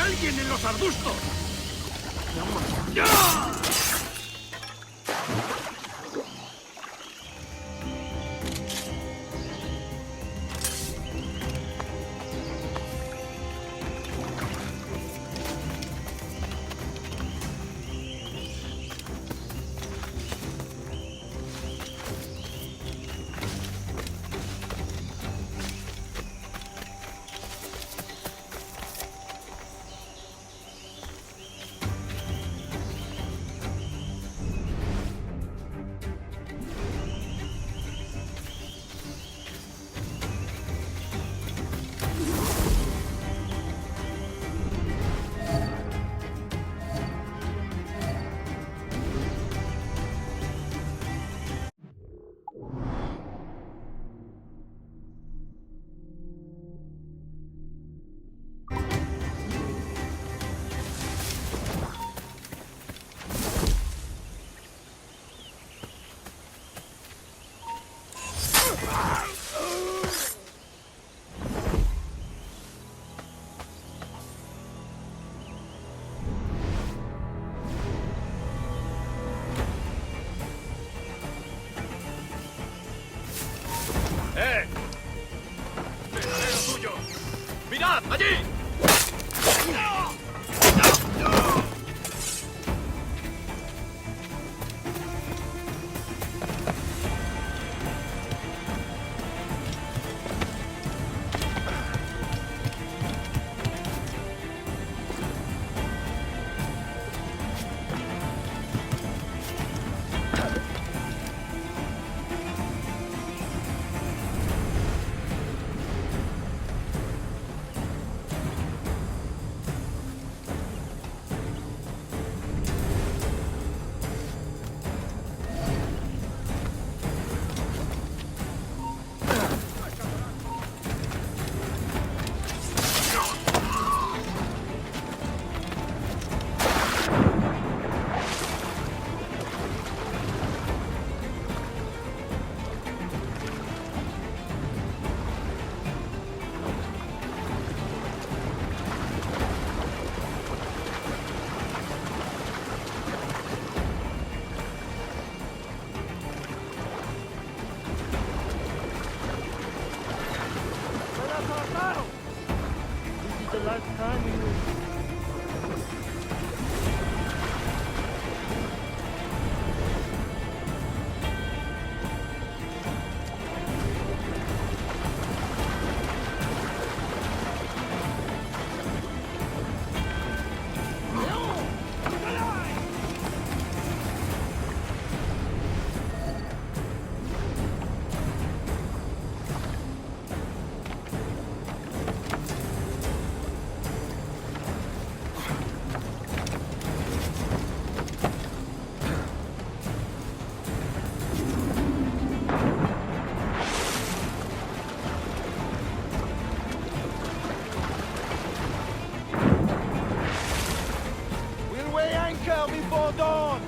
alguien en los arbustos! ¡Ya! ¡Es tuyo! ¡Mirad! ¡Allí! Before dawn!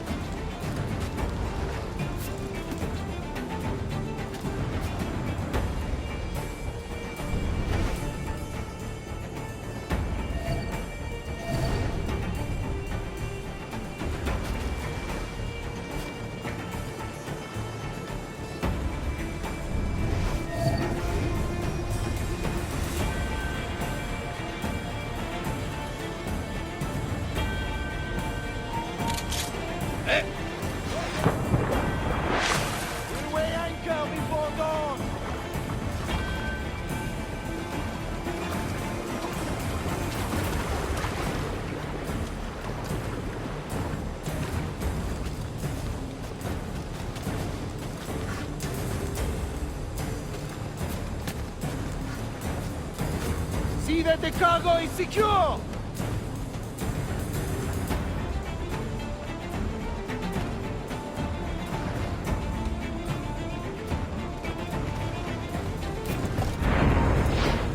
See that the cargo is secure!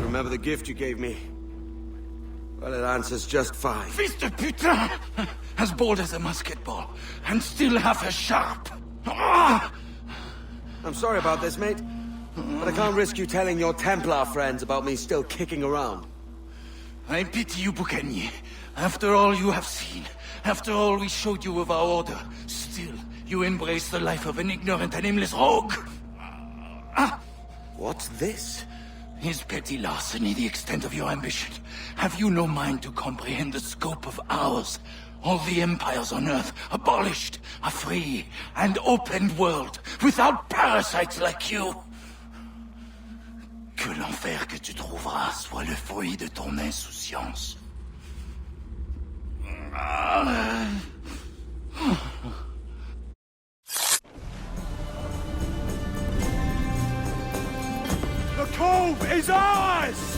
Remember the gift you gave me? Well, it answers just fine. Fils de putain! As bold as a musket ball, and still half as sharp. Ah! I'm sorry about this, mate. But I can't risk you telling your Templar friends about me still kicking around. I pity you, Boucanier. After all you have seen, after all we showed you of our order, still you embrace the life of an ignorant and aimless rogue. What's this? Is petty larceny the extent of your ambition? Have you no mind to comprehend the scope of ours? All the empires on Earth abolished, a free and open world, without parasites like you. Que l'enfer que tu trouveras soit le fruit de ton insouciance. The Cove is ours!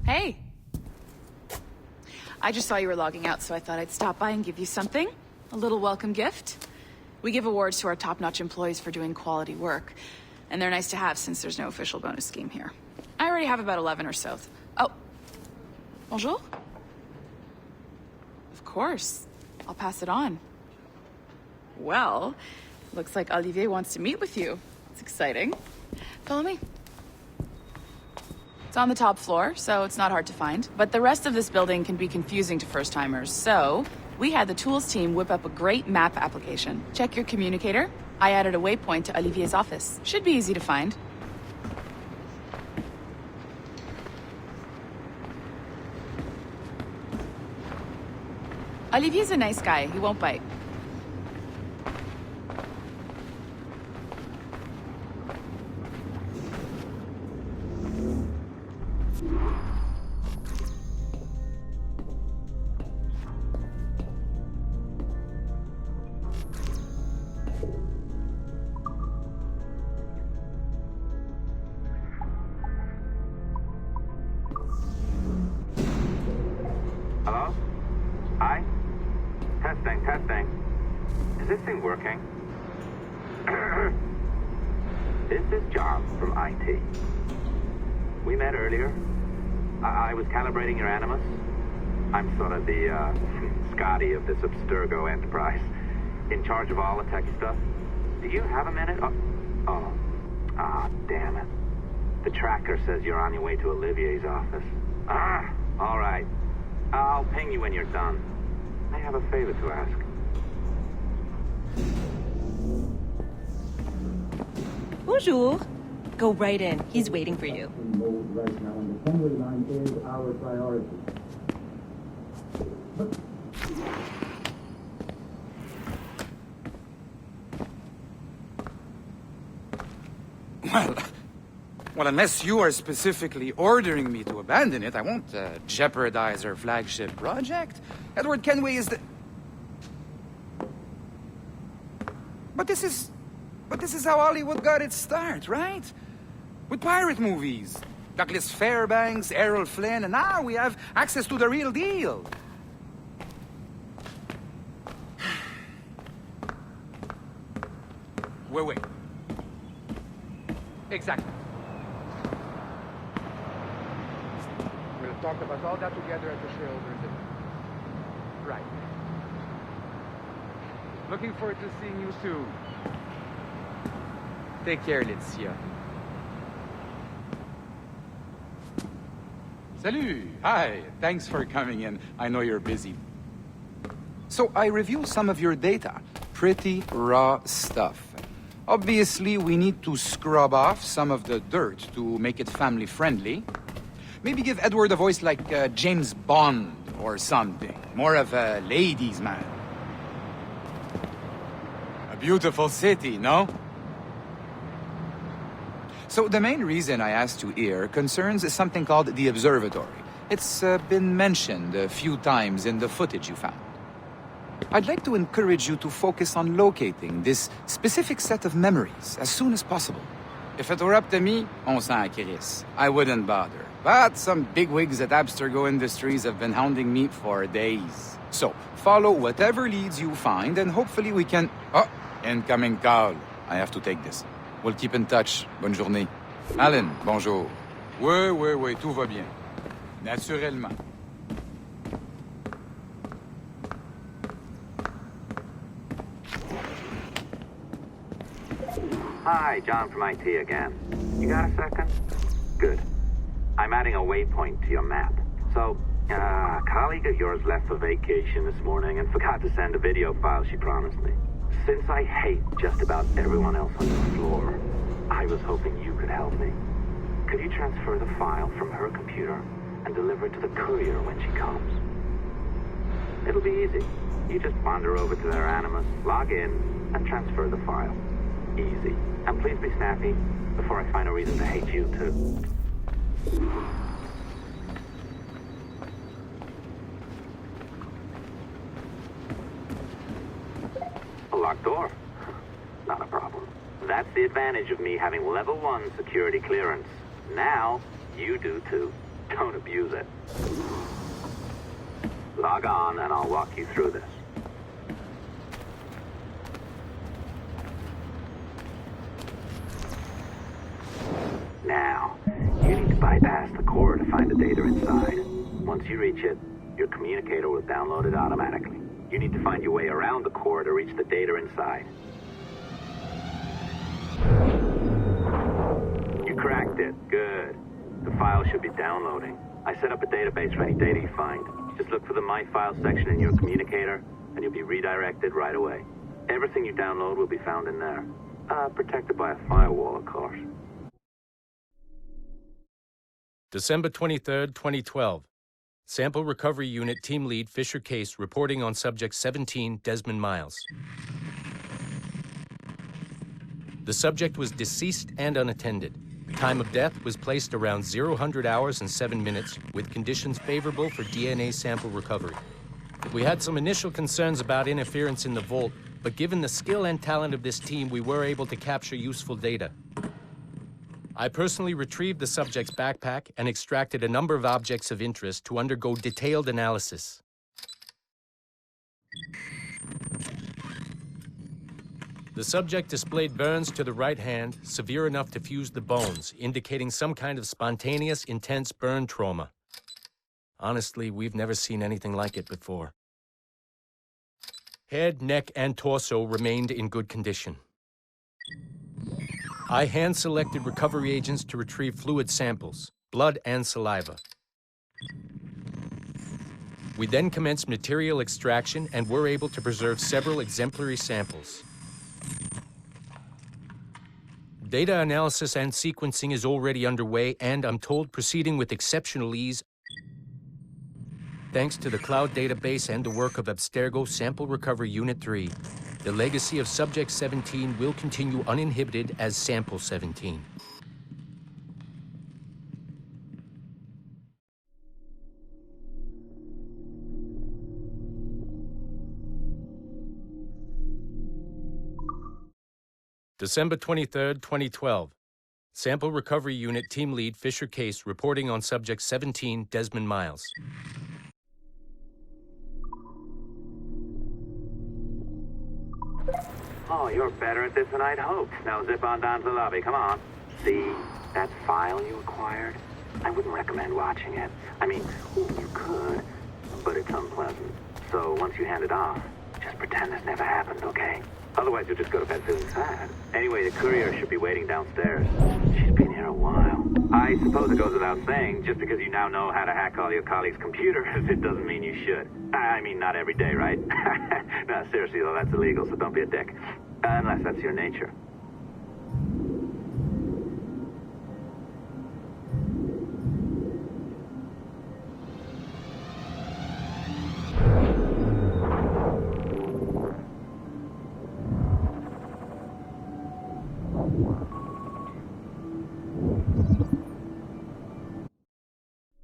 Hey! I just saw you were logging out, so I thought I'd stop by and give you something. A little welcome gift. We give awards to our top-notch employees for doing quality work, and they're nice to have since there's no official bonus scheme here. I already have about 11 or so. Oh. Bonjour? Of course. I'll pass it on. Well, looks like Olivier wants to meet with you. It's exciting. Follow me. It's on the top floor, so it's not hard to find. But the rest of this building can be confusing to first-timers, so we had the tools team whip up a great map application. Check your communicator. I added a waypoint to Olivier's office. Should be easy to find. Olivier's a nice guy. He won't bite. Hello? Hi? Testing. Is this thing working? This is John from IT. We met earlier. I was calibrating your animus. I'm sort of the, Scotty of this Abstergo enterprise. In charge of all the tech stuff. Do you have a minute? Damn it. The tracker says you're on your way to Olivier's office. All right. I'll ping you when you're done. I have a favor to ask. Bonjour. Go right in. He's waiting for you. Mode right now, and the Kenway line is our priority. Well, unless you are specifically ordering me to abandon it, I won't jeopardize our flagship project. Edward Kenway is the... But this is how Hollywood got its start, right? With pirate movies. Douglas Fairbanks, Errol Flynn, and now we have access to the real deal. Wait. Exactly. We'll talk about all that together at the shareholders dinner. Right. Looking forward to seeing you soon. Take care, Laetitia. Salut! Hi, thanks for coming in. I know you're busy. So I reviewed some of your data. Pretty raw stuff. Obviously, we need to scrub off some of the dirt to make it family-friendly. Maybe give Edward a voice like James Bond or something. More of a ladies' man. A beautiful city, no? So the main reason I asked you here concerns something called the observatory. It's been mentioned a few times in the footage you found. I'd like to encourage you to focus on locating this specific set of memories as soon as possible. If it were up to me, on s'en crisse. I wouldn't bother. But some bigwigs at Abstergo Industries have been hounding me for days. So, follow whatever leads you find, and hopefully we can... Oh, incoming call. I have to take this. We'll keep in touch. Bonne journée. Alan, bonjour. Oui, tout va bien. Naturellement. Hi, John from IT again. You got a second? Good. I'm adding a waypoint to your map. So, a colleague of yours left for vacation this morning and forgot to send a video file she promised me. Since I hate just about everyone else on the floor, I was hoping you could help me. Could you transfer the file from her computer and deliver it to the courier when she comes? It'll be easy. You just wander over to their Animus, log in, and transfer the file. Easy. And please be snappy before I find a reason to hate you, too. A locked door? Not a problem. That's the advantage of me having level 1 security clearance. Now, you do too. Don't abuse it. Log on and I'll walk you through this. Now, you need to bypass the core to find the data inside. Once you reach it, your communicator will download it automatically. You need to find your way around the core to reach the data inside. You cracked it. Good. The file should be downloading. I set up a database for any data you find. Just look for the My Files section in your communicator, and you'll be redirected right away. Everything you download will be found in there. Protected by a firewall, of course. December 23rd, 2012. Sample Recovery Unit Team Lead Fisher Case reporting on Subject 17, Desmond Miles. The subject was deceased and unattended. Time of death was placed around 00 hours and 7 minutes, with conditions favorable for DNA sample recovery. We had some initial concerns about interference in the vault, but given the skill and talent of this team, we were able to capture useful data. I personally retrieved the subject's backpack and extracted a number of objects of interest to undergo detailed analysis. The subject displayed burns to the right hand, severe enough to fuse the bones, indicating some kind of spontaneous, intense burn trauma. Honestly, we've never seen anything like it before. Head, neck, and torso remained in good condition. I hand-selected recovery agents to retrieve fluid samples, blood and saliva. We then commenced material extraction and were able to preserve several exemplary samples. Data analysis and sequencing is already underway and, I'm told, proceeding with exceptional ease thanks to the cloud database and the work of Abstergo Sample Recovery Unit 3. The legacy of Subject 17 will continue uninhibited as Sample 17. December 23rd, 2012. Sample Recovery Unit Team Lead Fisher Case reporting on Subject 17, Desmond Miles. Oh, you're better at this than I'd hoped. Now zip on down to the lobby. Come on. See that file you acquired? I wouldn't recommend watching it. I mean, you could, but it's unpleasant. So once you hand it off, just pretend this never happened, okay? Otherwise, you'll just go to bed feeling sad. Anyway, the courier should be waiting downstairs. She's been here a while. I suppose it goes without saying, just because you now know how to hack all your colleagues' computers, it doesn't mean you should. I mean, not every day, right? No, seriously, though, that's illegal, so don't be a dick. Unless that's your nature.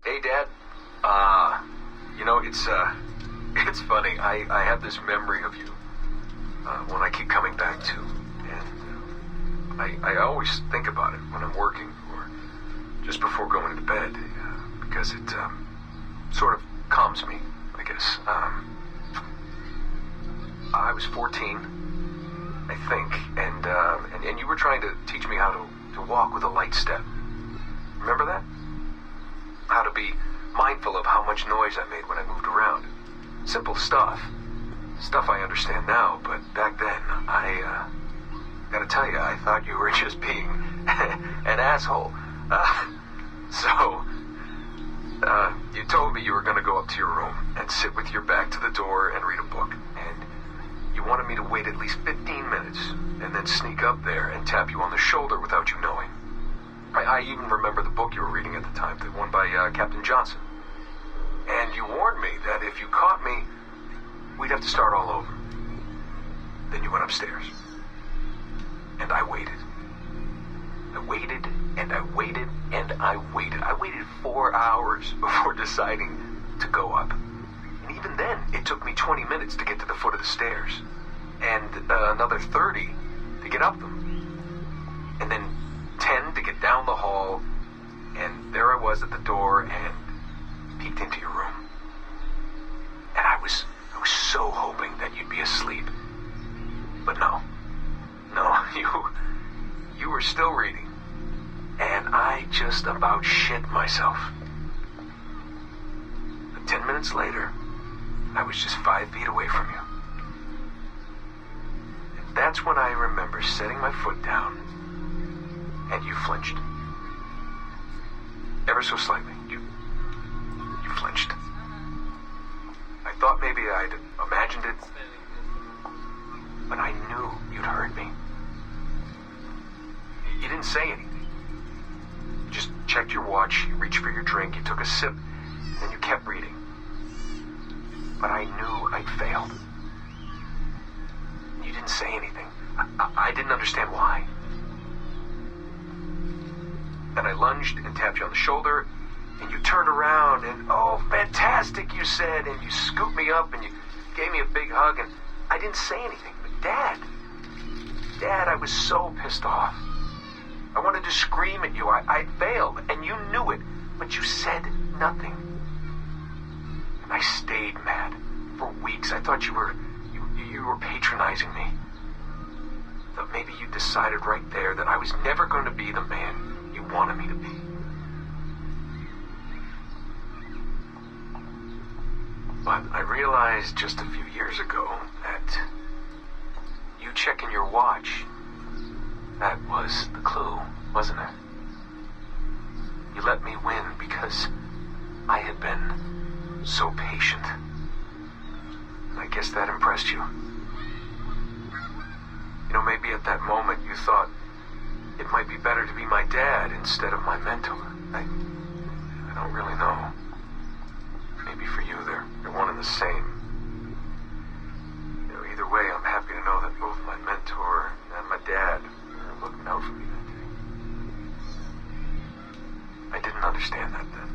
Hey, Dad. It's funny. I have this memory of you, one I keep coming back to. And I always think about it when I'm working, or just before going to bed, because it sort of calms me, I guess. I was 14, I think, and you were trying to teach me how to walk with a light step. Remember that? How to be mindful of how much noise I made when I moved around. Simple stuff. Stuff I understand now, but back then, I gotta tell you, I thought you were just being an asshole. You told me you were gonna go up to your room and sit with your back to the door and read a book. And you wanted me to wait at least 15 minutes and then sneak up there and tap you on the shoulder without you knowing. I even remember the book you were reading at the time, the one by Captain Johnson. And you warned me that if you caught me, we'd have to start all over. Then you went upstairs. And I waited. I waited, and I waited, and I waited. I waited 4 hours before deciding to go up. And even then, it took me 20 minutes to get to the foot of the stairs. And another 30 to get up them. And then 10 to get down the hall. And there I was at the door and peeked into your room. And I was so hoping that you'd be asleep. But no, you were still reading. And I just about shit myself. But 10 minutes later, I was just 5 feet away from you. And that's when I remember setting my foot down, and you flinched. Ever so slightly. You flinched. I thought maybe I'd imagined it, but I knew you'd heard me. You didn't say anything. You just checked your watch, you reached for your drink, you took a sip, and then you kept reading. But I knew I'd failed. You didn't say anything. I didn't understand why. Then I lunged and tapped you on the shoulder, and you turned around, and oh, fantastic, you said, and you scooped me up, and you gave me a big hug, and I didn't say anything. But Dad, I was so pissed off. I wanted to scream at you. I failed, and you knew it, but you said nothing. And I stayed mad for weeks. I thought you were patronizing me. Thought maybe you decided right there that I was never going to be the man you wanted me to be. But I realized just a few years ago that you checking your watch, that was the clue, wasn't it? You let me win because I had been so patient. And I guess that impressed you. You know, maybe at that moment you thought it might be better to be my dad instead of my mentor. I don't really know. Maybe for you they're one and the same. You know, either way, I'm happy to know that both my mentor and my dad are looking out for me that day. I didn't understand that then.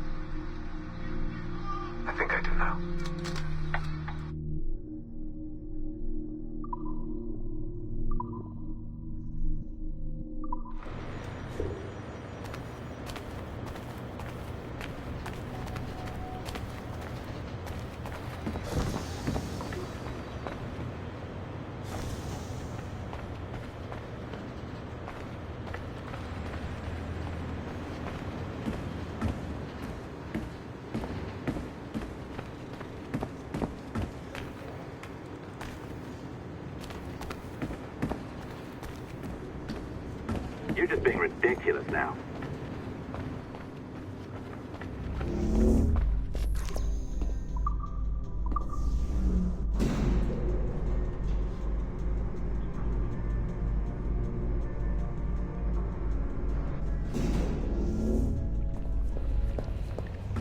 I think I do now. You're just being ridiculous now.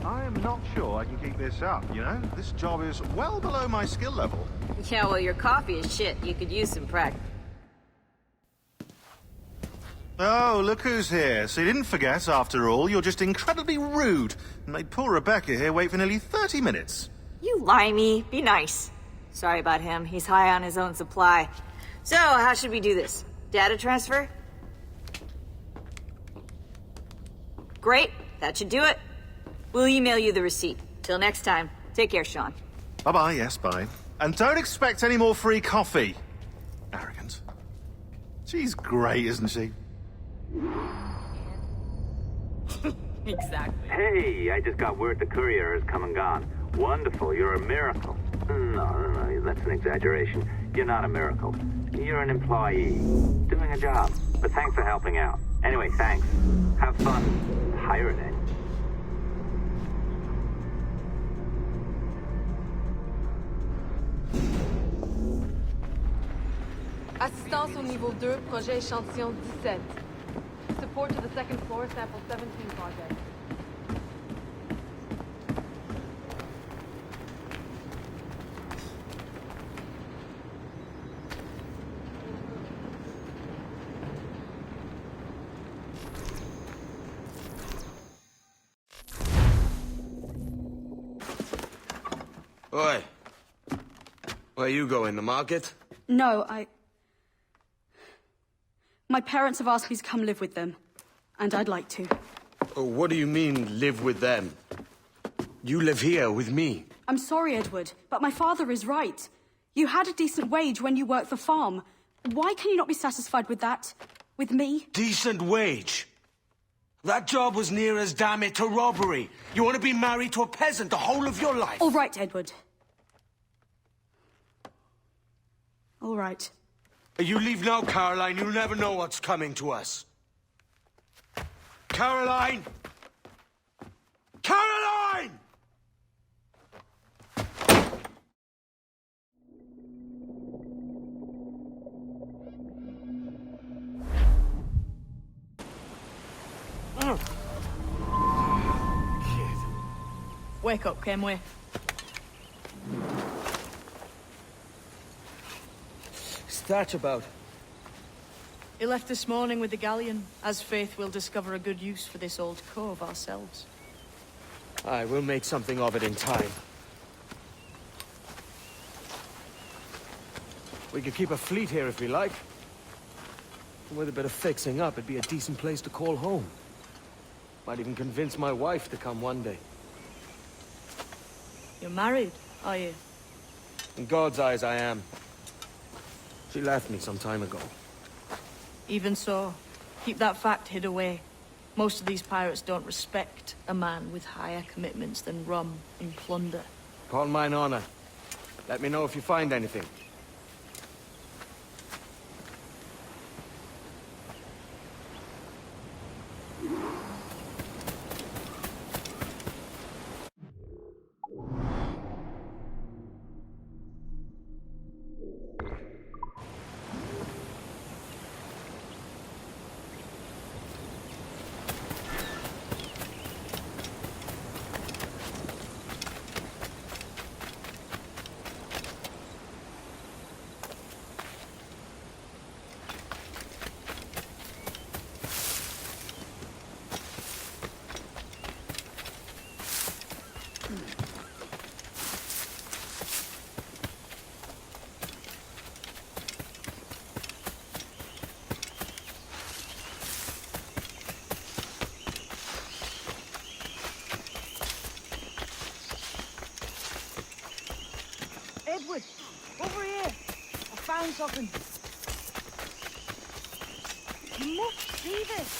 I am not sure I can keep this up, you know? This job is well below my skill level. Yeah, well, your coffee is shit. You could use some practice. Oh, look who's here. So you didn't forget, after all, you're just incredibly rude and made poor Rebecca here wait for nearly 30 minutes. You limey. Be nice. Sorry about him. He's high on his own supply. So, how should we do this? Data transfer? Great. That should do it. We'll email you the receipt. Till next time. Take care, Sean. Bye-bye, yes, bye. And don't expect any more free coffee. Arrogant. She's great, isn't she? Exactly. Hey, I just got word the courier has come and gone. Wonderful, you're a miracle. No, that's an exaggeration. You're not a miracle. You're an employee, doing a job. But thanks for helping out. Anyway, thanks. Have fun pirating. Assistance au niveau 2, projet échantillon 17. Support to the second floor, sample 17 project. Oi. Where you going, the market? No, My parents have asked me to come live with them, and I'd like to. Oh, what do you mean, live with them? You live here with me. I'm sorry, Edward, but my father is right. You had a decent wage when you worked the farm. Why can you not be satisfied with that? With me? Decent wage? That job was near as, damn it, to robbery. You want to be married to a peasant the whole of your life? All right, Edward. All right. You leave now, Caroline. You'll never know what's coming to us. Caroline! Caroline! Wake up, Kenway. What's that about? He left this morning with the galleon. As faith, we'll discover a good use for this old cove ourselves. Aye, we'll make something of it in time. We could keep a fleet here if we like. And with a bit of fixing up, it'd be a decent place to call home. Might even convince my wife to come one day. You're married, are you? In God's eyes, I am. She left me some time ago. Even so, keep that fact hid away. Most of these pirates don't respect a man with higher commitments than rum and plunder. Call mine honor. Let me know if you find anything. Edward, over here. I found something. You must see this.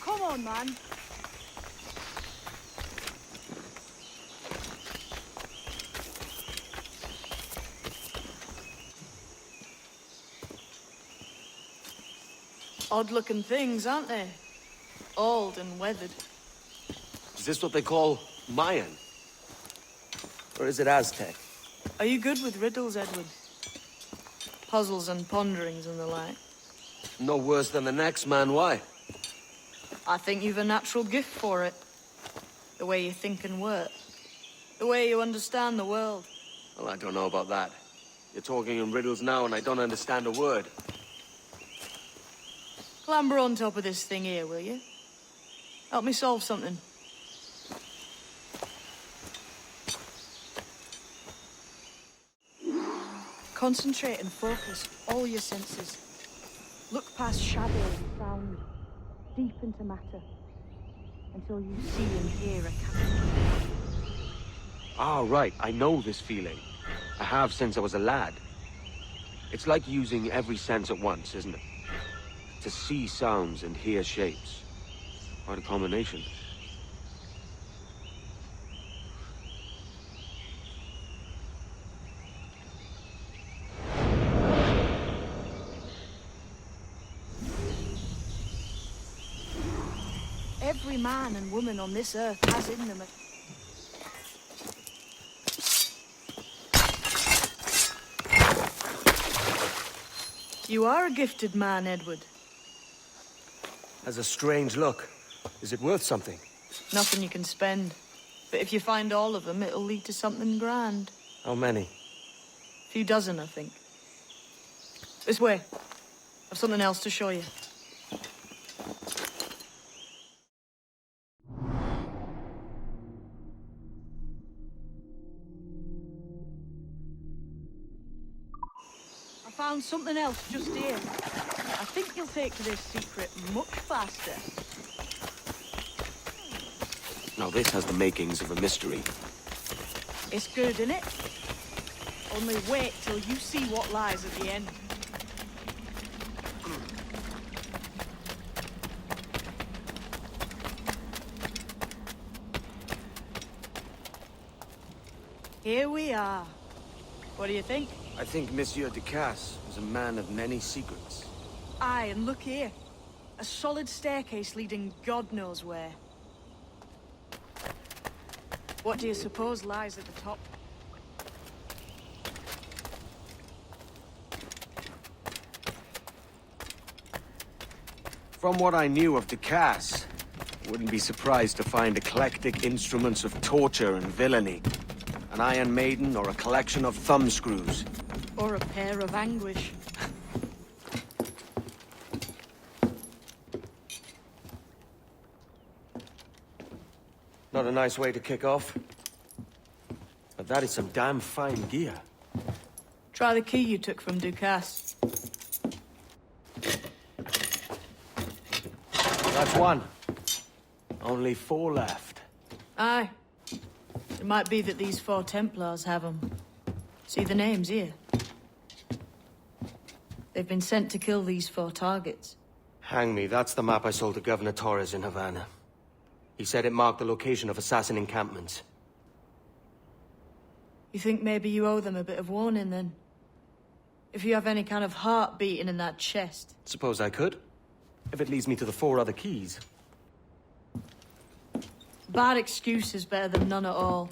Come on, man. Odd-looking things, aren't they? Old and weathered. Is this what they call Mayan? Or is it Aztec? Are you good with riddles, Edward? Puzzles and ponderings and the like? No worse than the next man, why? I think you've a natural gift for it. The way you think and work. The way you understand the world. Well, I don't know about that. You're talking in riddles now and I don't understand a word. Clamber on top of this thing here, will you? Help me solve something. Concentrate and focus all your senses. Look past shadow and sound, deep into matter, until you see and hear a captain. Ah, right. I know this feeling. I have since I was a lad. It's like using every sense at once, isn't it? To see sounds and hear shapes. Quite a combination. Every man and woman on this earth has in them a... You are a gifted man, Edward. Has a strange look. Is it worth something? Nothing you can spend. But if you find all of them, it'll lead to something grand. How many? A few dozen, I think. This way. I've something else to show you. I found something else just here. I think you'll take to this secret much faster. Now this has the makings of a mystery. It's good, innit? Only wait till you see what lies at the end. Here we are. What do you think? I think Monsieur de Casse was a man of many secrets. Aye, and look here. A solid staircase leading God knows where. What do you suppose lies at the top? From what I knew of de Casse, I wouldn't be surprised to find eclectic instruments of torture and villainy. An Iron Maiden or a collection of thumbscrews. Or a pair of anguish. Not a nice way to kick off. But that is some damn fine gear. Try the key you took from Ducasse. That's one. Only 4 left. Aye. It might be that these 4 Templars have them. See the names here? They've been sent to kill these 4 targets. Hang me, that's the map I sold to Governor Torres in Havana. He said it marked the location of assassin encampments. You think maybe you owe them a bit of warning, then? If you have any kind of heart beating in that chest. Suppose I could? If it leads me to the 4 other keys. Bad excuse is better than none at all.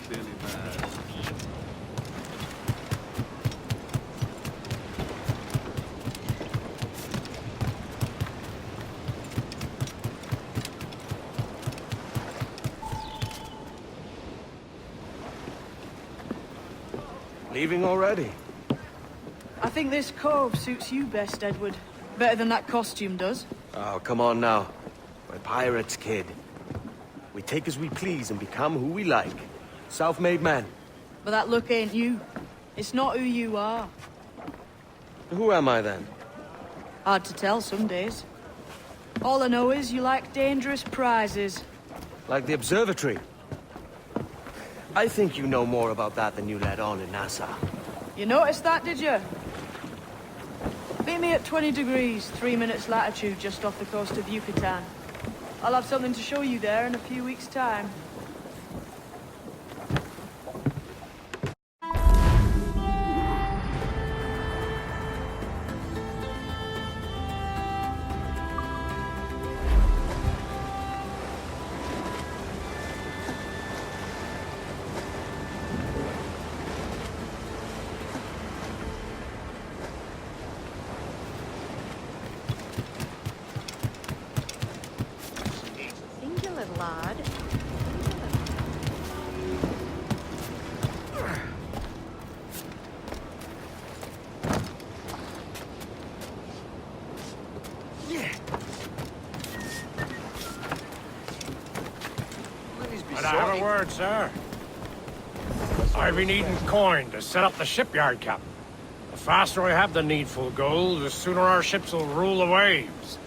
Clearly mad. Leaving already? I think this cove suits you best, Edward. Better than that costume does. Oh, come on now. We're pirates, kid. We take as we please and become who we like. Self-made men. But that look ain't you. It's not who you are. Who am I then? Hard to tell some days. All I know is you like dangerous prizes. Like the observatory. I think you know more about that than you let on in Nassau. You noticed that, did you? Meet me at 20 degrees, 3 minutes latitude, just off the coast of Yucatan. I'll have something to show you there in a few weeks' time. Singular, lad. But I have a word, sir. I've been needing coin to set up the shipyard, Captain. The faster I have the needful gold, the sooner our ships will rule the waves.